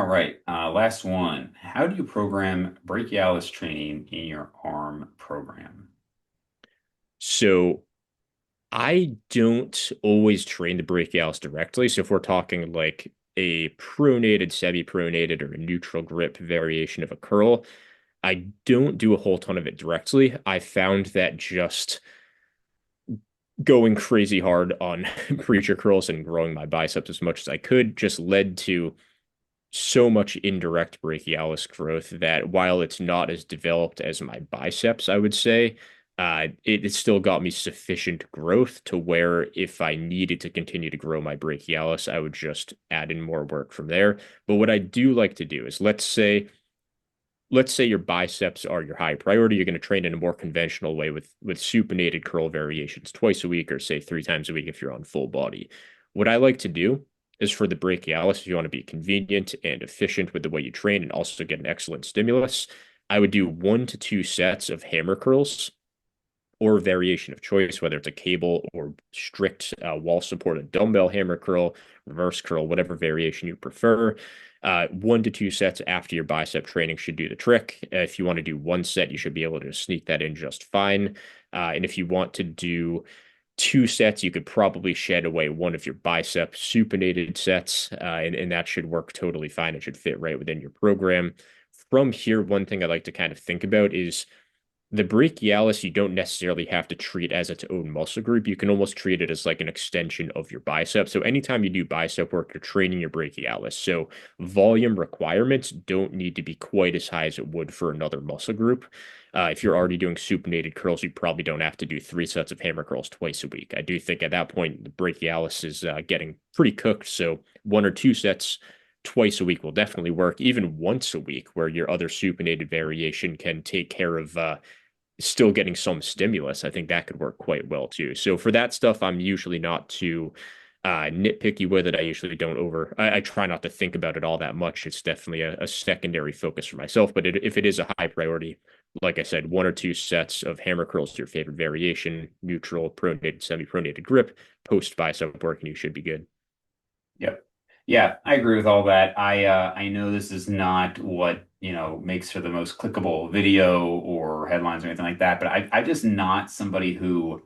All right, last one. How do you program brachialis training in your arm program? So I don't always train the brachialis directly. So if we're talking like a pronated, semi-pronated, or a neutral grip variation of a curl, I don't do a whole ton of it directly. I found that just going crazy hard on preacher curls and growing my biceps as much as I could just led to so much indirect brachialis growth that while it's not as developed as my biceps, I would say, it still got me sufficient growth to where if I needed to continue to grow my brachialis, I would just add in more work from there. But what I do like to do is let's say your biceps are your high priority. You're going to train in a more conventional way with supinated curl variations twice a week or say 3 times a week if you're on full body. What I like to do is for the brachialis, if you want to be convenient and efficient with the way you train and also get an excellent stimulus, I would do 1 to 2 sets of hammer curls or variation of choice, whether it's a cable or strict wall supported dumbbell hammer curl, reverse curl, whatever variation you prefer. 1 to 2 sets after your bicep training should do the trick. If you want to do 1 set, you should be able to sneak that in just fine. And if you want to do 2 sets, you could probably shed away one of your bicep supinated sets, and that should work totally fine. It should fit right within your program. From here, one thing I like to kind of think about is the brachialis you don't necessarily have to treat as its own muscle group. You can almost treat it as like an extension of your bicep. So anytime you do bicep work, you're training your brachialis. So volume requirements don't need to be quite as high as it would for another muscle group. If you're already doing supinated curls, you probably don't have to do 3 sets of hammer curls twice a week. I do think at that point the brachialis is getting pretty cooked. So 1 or 2 sets twice a week will definitely work. Even once a week, where your other supinated variation can take care of still getting some stimulus, I think that could work quite well too. So for that stuff, I'm usually not too nitpicky with it. I usually don't I try not to think about it all that much. It's definitely a secondary focus for myself. But if it is a high priority, like I said, 1 or 2 sets of hammer curls to your favorite variation, neutral, pronated, semi-pronated grip, post bicep work, and you should be good. Yep. Yeah, I agree with all that. I know this is not what, makes for the most clickable video or headlines or anything like that, but I'm just not somebody who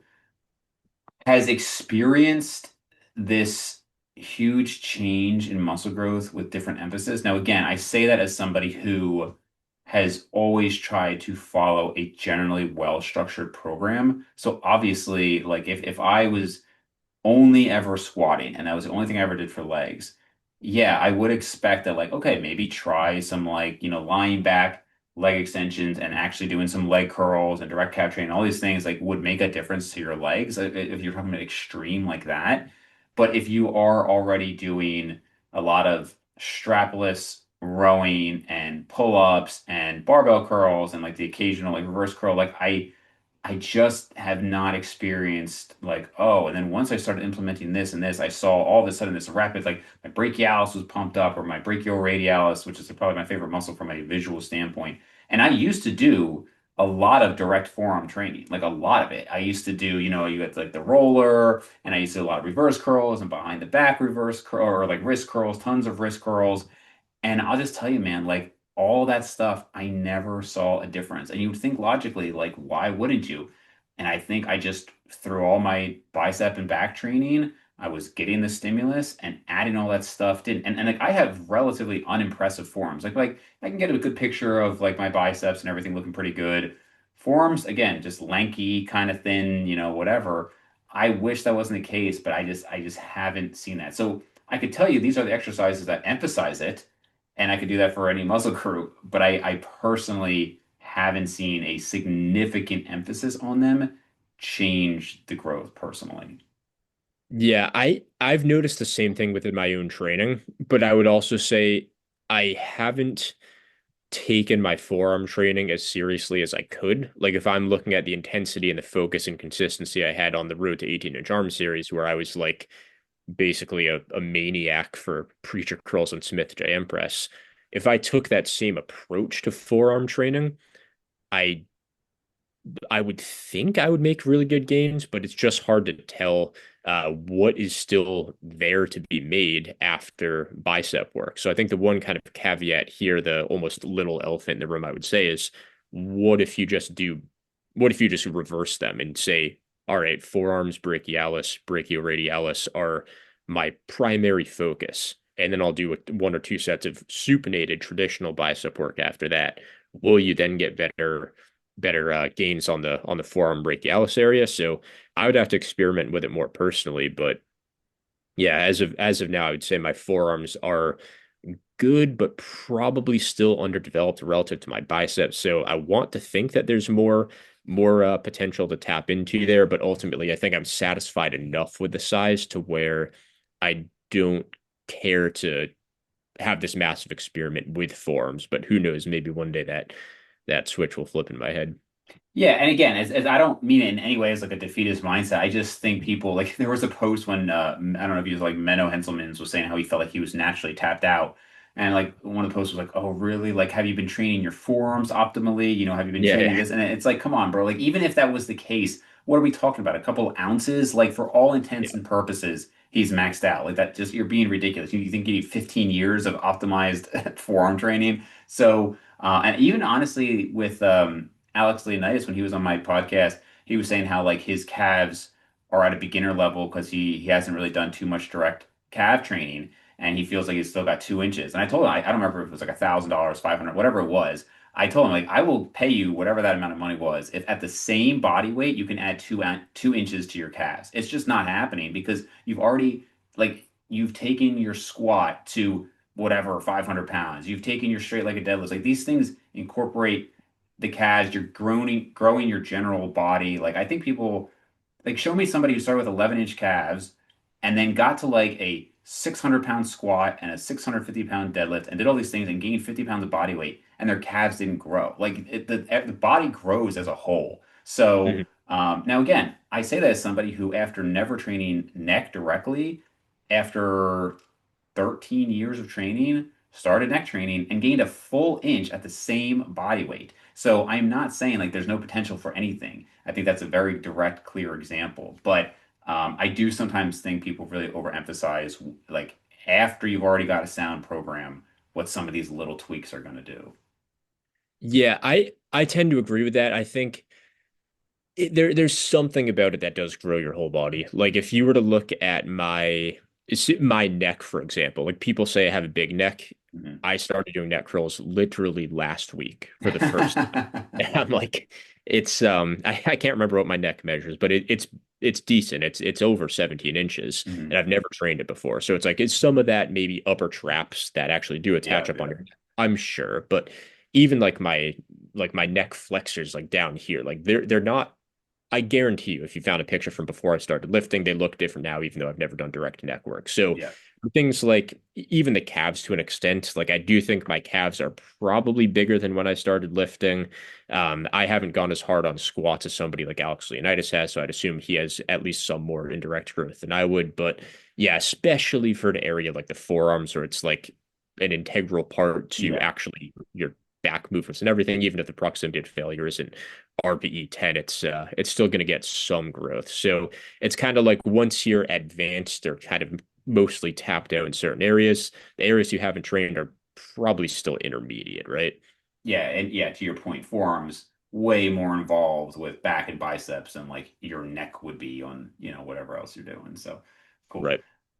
has experienced this huge change in muscle growth with different emphasis. Now, again, I say that as somebody who has always tried to follow a generally well-structured program. So obviously, like if I was only ever squatting and that was the only thing I ever did for legs, yeah, I would expect that like, okay, maybe try some like, lying back leg extensions and actually doing some leg curls and direct calf training, all these things like would make a difference to your legs if you're talking about extreme like that. But if you are already doing a lot of strapless rowing and pull-ups and barbell curls and like the occasional like reverse curl, like I just have not experienced like, oh, and then once I started implementing this and this, I saw all of a sudden this rapid, like my brachialis was pumped up or my brachioradialis, which is probably my favorite muscle from a visual standpoint. And I used to do a lot of direct forearm training, like a lot of it. I used to do, you had like the roller, and I used to do a lot of reverse curls and behind the back reverse curl or like wrist curls, tons of wrist curls. And I'll just tell you, man, like all that stuff, I never saw a difference. And you would think logically, like, why wouldn't you? And I think I just, through all my bicep and back training, I was getting the stimulus and adding all that stuff did. And like I have relatively unimpressive forms. Like I can get a good picture of like my biceps and everything looking pretty good. Forms, again, just lanky, kind of thin, whatever. I wish that wasn't the case, but I just haven't seen that. So I could tell you these are the exercises that emphasize it and I could do that for any muscle group, but I personally haven't seen a significant emphasis on them change the growth personally. Yeah, I've noticed the same thing within my own training, but I would also say I haven't taken my forearm training as seriously as I could. Like if I'm looking at the intensity and the focus and consistency I had on the Road to 18-inch arm series, where I was like basically a maniac for preacher curls and Smith JM press. If I took that same approach to forearm training, I I would think I would make really good gains, but it's just hard to tell what is still there to be made after bicep work. So I think the one kind of caveat here, the almost little elephant in the room, I would say is, what if you just do, what if you just reverse them and say, all right, forearms, brachialis, brachioradialis are my primary focus, and then I'll do one or two sets of supinated traditional bicep work after that. Will you then get better gains on the forearm brachialis area? So I would have to experiment with it more personally, but yeah, as of now, I would say my forearms are good, but probably still underdeveloped relative to my biceps. So I want to think that there's more potential to tap into there, but ultimately, I think I'm satisfied enough with the size to where I don't care to have this massive experiment with forearms. But who knows? Maybe one day that switch will flip in my head. Yeah, and again, as I don't mean it in any way as like a defeatist mindset. I just think people like there was a post when I don't know if he was like Menno Henselmans was saying how he felt like he was naturally tapped out, and like one of the posts was like, "Oh, really? Like, have you been training your forearms optimally? You know, have you been Yeah, training yeah, this?" And it's like, come on, bro. Like, even if that was the case, what are we talking about? A couple ounces? Like, for all intents yeah. and purposes, he's maxed out. Like that, just you're being ridiculous. You think you need 15 years of optimized forearm training? So, and even honestly, with Alex Leonidas, when he was on my podcast, he was saying how like his calves are at a beginner level because he hasn't really done too much direct calf training, and he feels like he's still got 2 inches. And I told him I don't remember if it was like $1,000, 500, whatever it was. I told him like I will pay you whatever that amount of money was if at the same body weight you can add 2 inches to your calves. It's just not happening because you've already like you've taken your squat to whatever 500 pounds. You've taken your straight legged deadlifts. Like these things incorporate the calves, you're growing your general body. Like I think people like show me somebody who started with 11-inch calves and then got to like a 600-pound squat and a 650-pound deadlift and did all these things and gained 50 pounds of body weight and their calves didn't grow. Like the body grows as a whole. So Mhm. now again, I say that as somebody who after never training neck directly, after 13 years of training, started neck training, and gained a full inch at the same body weight. So I'm not saying like there's no potential for anything. I think that's a very direct, clear example. But I do sometimes think people really overemphasize like after you've already got a sound program, what some of these little tweaks are going to do. Yeah, I tend to agree with that. I think there's something about it that does grow your whole body. Like if you were to look at my neck, for example, like people say I have a big neck. Mhm. I started doing neck curls literally last week for the first time. And I'm like, I can't remember what my neck measures, but it's decent. It's over 17 inches, and Mhm. I've never trained it before. So it's like it's some of that maybe upper traps that actually do attach Yeah, up on yeah. your neck. I'm sure, but even like my neck flexors like down here, like they're not. I guarantee you, if you found a picture from before I started lifting, they look different now, even though I've never done direct neck work. So Yeah. things like even the calves to an extent, like I do think my calves are probably bigger than when I started lifting. I haven't gone as hard on squats as somebody like Alex Leonidas has, so I'd assume he has at least some more indirect growth than I would. But yeah, especially for an area like the forearms, where it's like an integral part to Yeah. actually your back movements and everything, even if the proximity to failure isn't RPE 10, it's still going to get some growth. So it's kind of like once you're advanced or kind of mostly tapped out in certain areas, the areas you haven't trained are probably still intermediate, right? Yeah, and yeah, to your point, forearms way more involved with back and biceps and like your neck would be on, whatever else you're doing. So cool. Right.